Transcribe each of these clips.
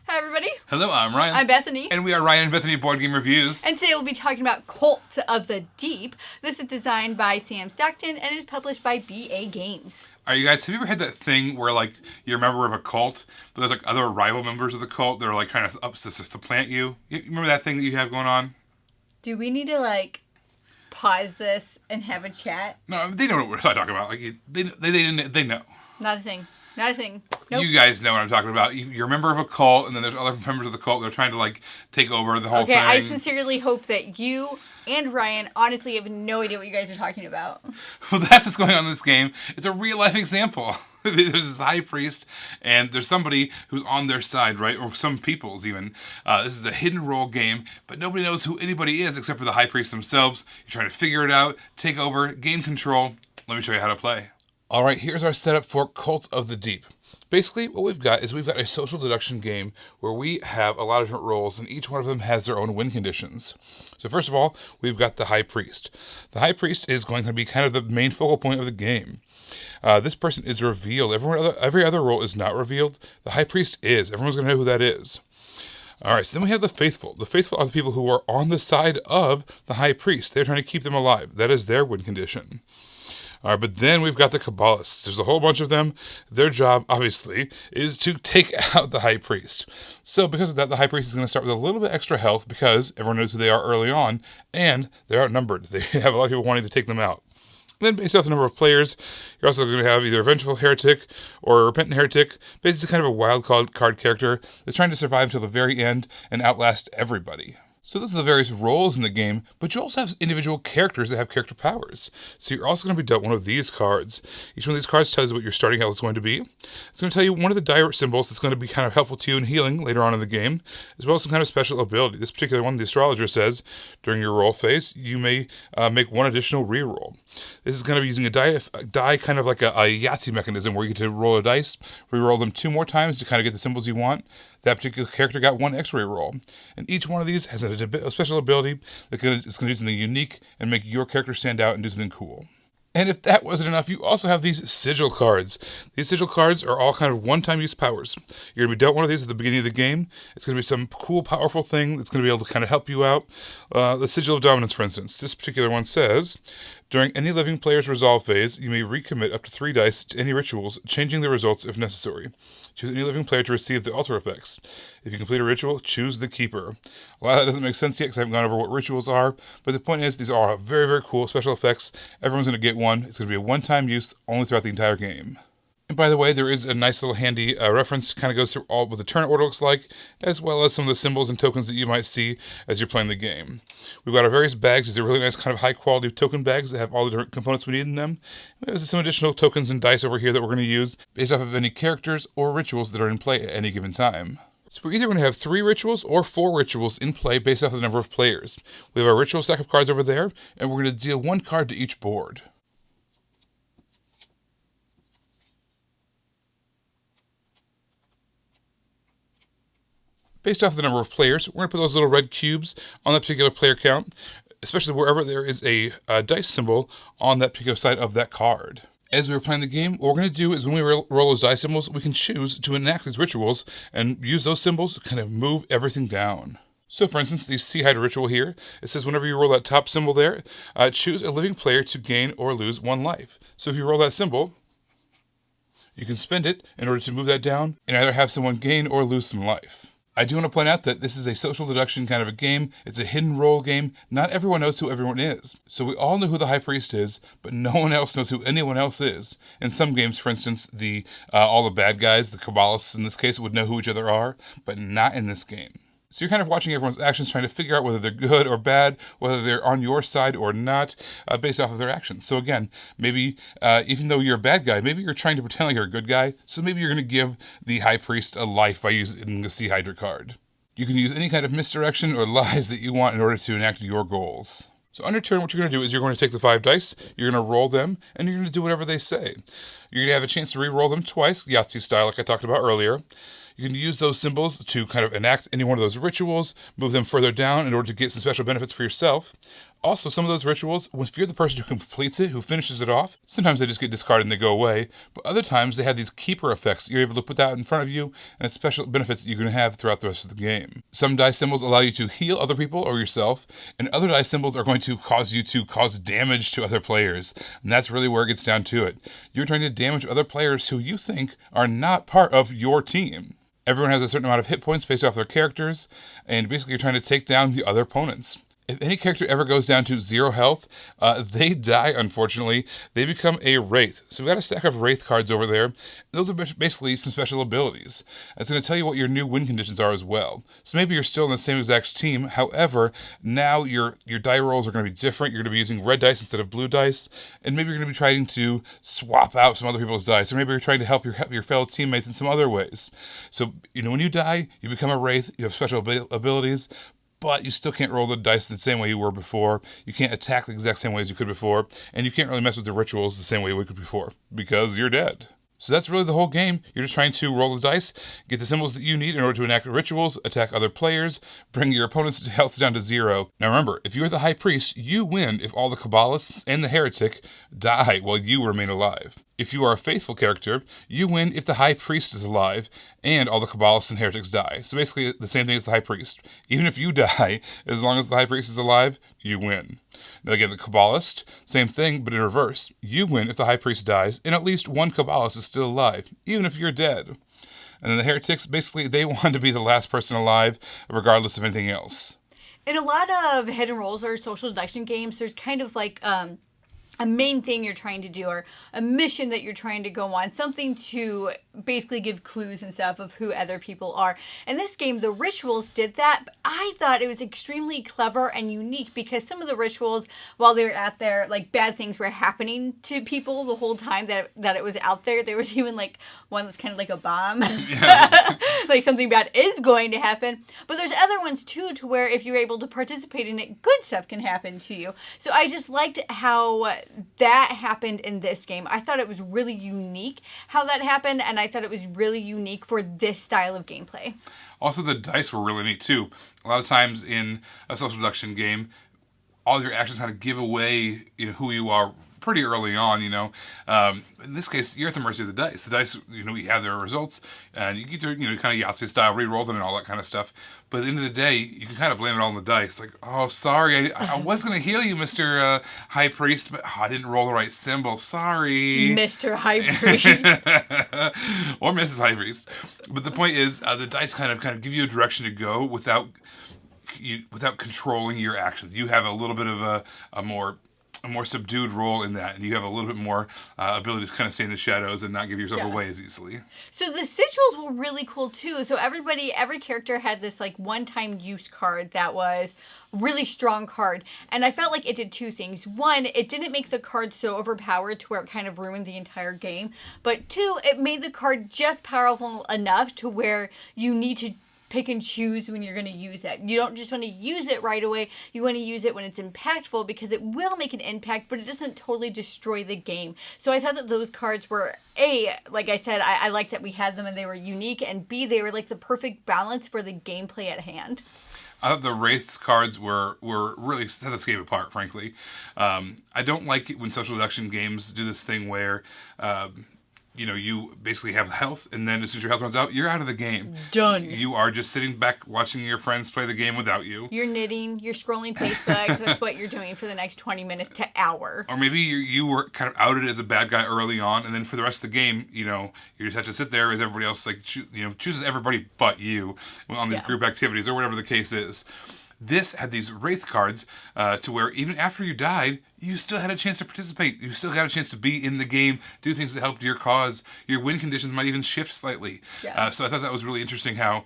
Hi, everybody. Hello, I'm Ryan. I'm Bethany. And we are Ryan and Bethany Board Game Reviews. And today we'll be talking about Cult of the Deep. This is designed by Sam Stockton and is published by BA Games. Have you ever had that thing where, like, you're a member of a cult, but there's, like, other rival members of the cult that are, like, trying to supplant you? You remember that thing that you have going on? Do we need to, like, pause this and have a chat? No, they know what we're talking about. Like, they know. Not a thing. Not a thing. Nope. You guys know what I'm talking about. You're a member of a cult, and then there's other members of the cult that are trying to, like, take over the whole thing. Okay, I sincerely hope that you and Ryan honestly have no idea what you guys are talking about. Well, that's what's going on in this game. It's a real-life example. There's this high priest, and there's somebody who's on their side, right? Or some peoples, even. This is a hidden role game, but nobody knows who anybody is except for the high priest themselves. You're trying to figure it out, take over, gain control. Let me show you how to play. All right, here's our setup for Cult of the Deep. Basically, what we've got a social deduction game where we have a lot of different roles, and each one of them has their own win conditions. So first of all, we've got the High Priest. The High Priest is going to be kind of the main focal point of the game. This person is revealed. Every other role is not revealed. The High Priest is. Everyone's going to know who that is. All right, so then we have the Faithful. The Faithful are the people who are on the side of the High Priest. They're trying to keep them alive. That is their win condition. All right, but then we've got the Kabbalists. There's a whole bunch of them. Their job, obviously, is to take out the High Priest. So because of that, the High Priest is going to start with a little bit extra health because everyone knows who they are early on, and they're outnumbered. They have a lot of people wanting to take them out. And then based off the number of players, you're also going to have either a Vengeful Heretic or a Repentant Heretic, basically kind of a wild card character that's trying to survive until the very end and outlast everybody. So those are the various roles in the game, but you also have individual characters that have character powers. So you're also going to be dealt one of these cards. Each one of these cards tells you what your starting health is going to be. It's going to tell you one of the dire symbols that's going to be kind of helpful to you in healing later on in the game, as well as some kind of special ability. This particular one, the astrologer says, during your roll phase, you may make one additional reroll. This is going to be using a die kind of like a Yahtzee mechanism where you get to roll a dice, reroll them 2 more times to kind of get the symbols you want. That particular character got 1 extra reroll. And each one of these has a special ability that's going to do something unique and make your character stand out and do something cool. And if that wasn't enough, you also have these sigil cards. These sigil cards are all kind of one-time use powers. You're going to be dealt one of these at the beginning of the game. It's going to be some cool, powerful thing that's going to be able to kind of help you out. The Sigil of Dominance, for instance. This particular one says, during any living player's resolve phase, you may recommit up to 3 dice to any rituals, changing the results if necessary. Choose any living player to receive the altar effects. If you complete a ritual, choose the keeper. A lot of that doesn't make sense yet because I haven't gone over what rituals are, but the point is these are very, very cool special effects. Everyone's going to get one. It's going to be a one-time use only throughout the entire game. And by the way, there is a nice little handy reference, kind of goes through all what the turn order looks like, as well as some of the symbols and tokens that you might see as you're playing the game. We've got our various bags. These are really nice kind of high-quality token bags that have all the different components we need in them. There's some additional tokens and dice over here that we're going to use based off of any characters or rituals that are in play at any given time. So we're either going to have 3 rituals or 4 rituals in play based off of the number of players. We have our ritual stack of cards over there, and we're going to deal 1 card to each board. Based off the number of players, we're going to put those little red cubes on that particular player count, especially wherever there is a dice symbol on that particular side of that card. As we were playing the game, what we're going to do is when we roll those dice symbols, we can choose to enact these rituals and use those symbols to kind of move everything down. So for instance, the Sea Hydra ritual here, it says whenever you roll that top symbol there, choose a living player to gain or lose 1 life. So if you roll that symbol, you can spend it in order to move that down and either have someone gain or lose some life. I do want to point out that this is a social deduction kind of a game. It's a hidden role game. Not everyone knows who everyone is. So we all know who the High Priest is, but no one else knows who anyone else is. In some games, for instance, all the bad guys, the Kabbalists in this case, would know who each other are, but not in this game. So you're kind of watching everyone's actions, trying to figure out whether they're good or bad, whether they're on your side or not, based off of their actions. So again, maybe even though you're a bad guy, maybe you're trying to pretend like you're a good guy, so maybe you're going to give the High Priest a life by using the Sea Hydra card. You can use any kind of misdirection or lies that you want in order to enact your goals. So under turn, what you're going to do is you're going to take the 5 dice, you're going to roll them, and you're going to do whatever they say. You're going to have a chance to re-roll them twice, Yahtzee style, like I talked about earlier. You can use those symbols to kind of enact any one of those rituals, move them further down in order to get some special benefits for yourself. Also, some of those rituals, if you're the person who completes it, who finishes it off, sometimes they just get discarded and they go away, but other times they have these keeper effects. You're able to put that in front of you, and it's special benefits that you're going to have throughout the rest of the game. Some dice symbols allow you to heal other people or yourself, and other dice symbols are going to cause you to cause damage to other players, and that's really where it gets down to it. You're trying to damage other players who you think are not part of your team. Everyone has a certain amount of hit points based off their characters, and basically you're trying to take down the other opponents. If any character ever goes down to 0 health, they die, unfortunately. They become a Wraith. So we've got a stack of Wraith cards over there. Those are basically some special abilities. It's going to tell you what your new win conditions are as well. So maybe you're still in the same exact team. However, now your die rolls are going to be different. You're going to be using red dice instead of blue dice. And maybe you're going to be trying to swap out some other people's dice. Or maybe you're trying to help your fellow teammates in some other ways. So, when you die, you become a Wraith. You have special abilities. But you still can't roll the dice the same way you were before. You can't attack the exact same way as you could before. And you can't really mess with the rituals the same way you could before. Because you're dead. So that's really the whole game. You're just trying to roll the dice, get the symbols that you need in order to enact rituals, attack other players, bring your opponent's health down to 0. Now remember, if you're the High Priest, you win if all the Kabbalists and the Heretic die while you remain alive. If you are a faithful character, you win if the High Priest is alive and all the Kabbalists and Heretics die. So basically the same thing as the High Priest. Even if you die, as long as the High Priest is alive, you win. Now again, the Kabbalist, same thing, but in reverse. You win if the High Priest dies and at least one Kabbalist is still alive, even if you're dead. And then the Heretics, basically, they want to be the last person alive, regardless of anything else. In a lot of hidden roles or social deduction games, there's kind of like a main thing you're trying to do or a mission that you're trying to go on, something to basically give clues and stuff of who other people are. In this game, the rituals did that, but I thought it was extremely clever and unique because some of the rituals, while they were out there, like bad things were happening to people the whole time that it was out there. There was even like one that's kind of like a bomb. Yeah. Like something bad is going to happen. But there's other ones too, to where if you're able to participate in it, good stuff can happen to you. So I just liked how that happened in this game. I thought it was really unique how that happened, and I thought it was really unique for this style of gameplay. Also, the dice were really neat too. A lot of times in a social deduction game, all of your actions kind of give away, who you are pretty early on, In this case, you're at the mercy of the dice. The dice, you have their results, and you get to, kind of Yahtzee style, re-roll them and all that kind of stuff. But at the end of the day, you can kind of blame it all on the dice. Like, oh, sorry, I was going to heal you, Mr. High Priest, but I didn't roll the right symbol. Sorry. Mr. High Priest. Or Mrs. High Priest. But the point is, the dice kind of give you a direction to go without controlling your actions. You have a little bit of a more subdued role in that, and you have a little bit more ability to kind of stay in the shadows and not give yourself away as easily. So the sigils were really cool too. So every character had this like one-time use card that was really strong card, and I felt like it did two things. One, it didn't make the card so overpowered to where it kind of ruined the entire game, but two, it made the card just powerful enough to where you need to pick and choose when you're going to use it. You don't just want to use it right away. You want to use it when it's impactful, because it will make an impact, but it doesn't totally destroy the game. So I thought that those cards were, A, like I said, I liked that we had them and they were unique, and B, they were like the perfect balance for the gameplay at hand. I thought the Wraith cards were really set this game apart, frankly. I don't like it when social deduction games do this thing where you basically have health, and then as soon as your health runs out, you're out of the game. Done. You are just sitting back watching your friends play the game without you. You're knitting, you're scrolling Facebook. That's what you're doing for the next 20 minutes to hour. Or maybe you were kind of outed as a bad guy early on, and then for the rest of the game, you just have to sit there as everybody else chooses everybody but you on these group activities or whatever the case is. This had these Wraith cards to where even after you died, you still had a chance to participate. You still got a chance to be in the game, do things that helped your cause. Your win conditions might even shift slightly. Yeah. So I thought that was really interesting how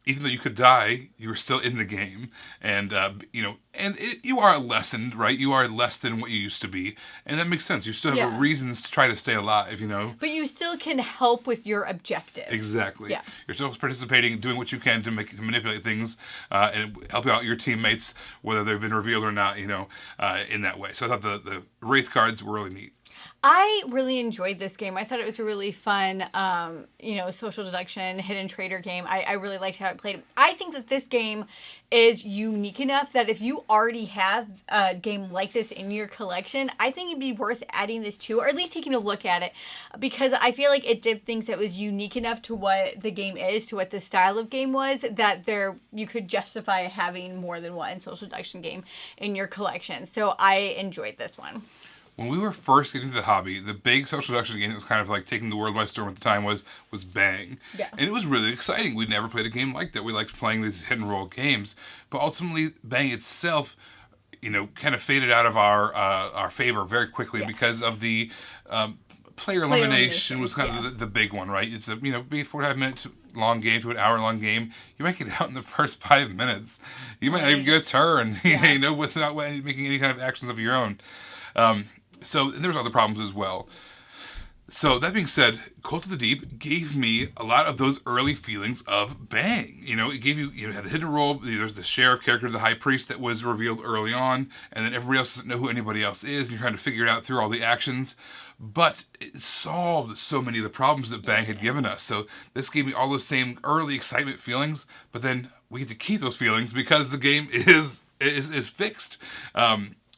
even though you could die, you were still in the game. And, you are lessened, right? You are less than what you used to be. And that makes sense. You still have reasons to try to stay alive, But you still can help with your objective. Exactly. Yeah. You're still participating, doing what you can to manipulate things and help out your teammates, whether they've been revealed or not, in that way. So I thought the Wraith cards were really neat. I really enjoyed this game. I thought it was a really fun, social deduction, hidden traitor game. I really liked how it played. I think that this game is unique enough that if you already have a game like this in your collection, I think it'd be worth adding this to, or at least taking a look at it, because I feel like it did things that was unique enough to what the game is, to what the style of game was, that you could justify having more than one social deduction game in your collection. So I enjoyed this one. When we were first getting into the hobby, the big social deduction game that was kind of like taking the world by storm at the time was Bang. Yeah. And it was really exciting. We'd never played a game like that. We liked playing these hit and roll games. But ultimately, Bang itself, kind of faded out of our favor very quickly because of the player elimination was kind of the big one, right? It's be a 45 minute long game to an hour long game. You might get out in the first 5 minutes. You might not even get a turn, without making any kind of actions of your own. So there was other problems as well. So that being said, Cult of the Deep gave me a lot of those early feelings of Bang. It gave you had the hidden role. There's the sheriff character, the high priest, that was revealed early on, and then everybody else doesn't know who anybody else is, and you're trying to figure it out through all the actions. But it solved so many of the problems that Bang had given us. So this gave me all those same early excitement feelings, but then we get to keep those feelings because the game is fixed.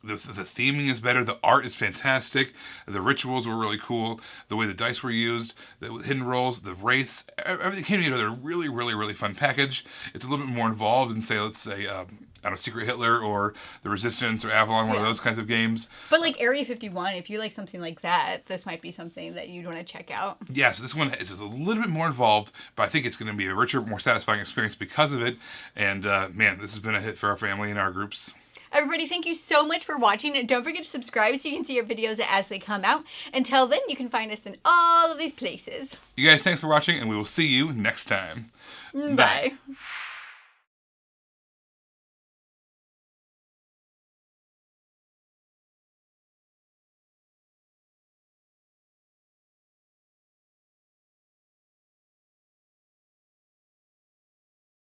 The theming is better. The art is fantastic. The rituals were really cool. The way the dice were used, the hidden rolls, the wraiths, everything came together. A really, really, really fun package. It's a little bit more involved than, let's say, Secret Hitler or The Resistance or Avalon, one of those kinds of games. But like Area 51, if you like something like that, this might be something that you'd want to check out. Yes, this one is a little bit more involved, but I think it's going to be a richer, more satisfying experience because of it. And this has been a hit for our family and our groups. Everybody, thank you so much for watching, and don't forget to subscribe so you can see our videos as they come out. Until then, you can find us in all of these places. You guys, thanks for watching, and we will see you next time. Bye.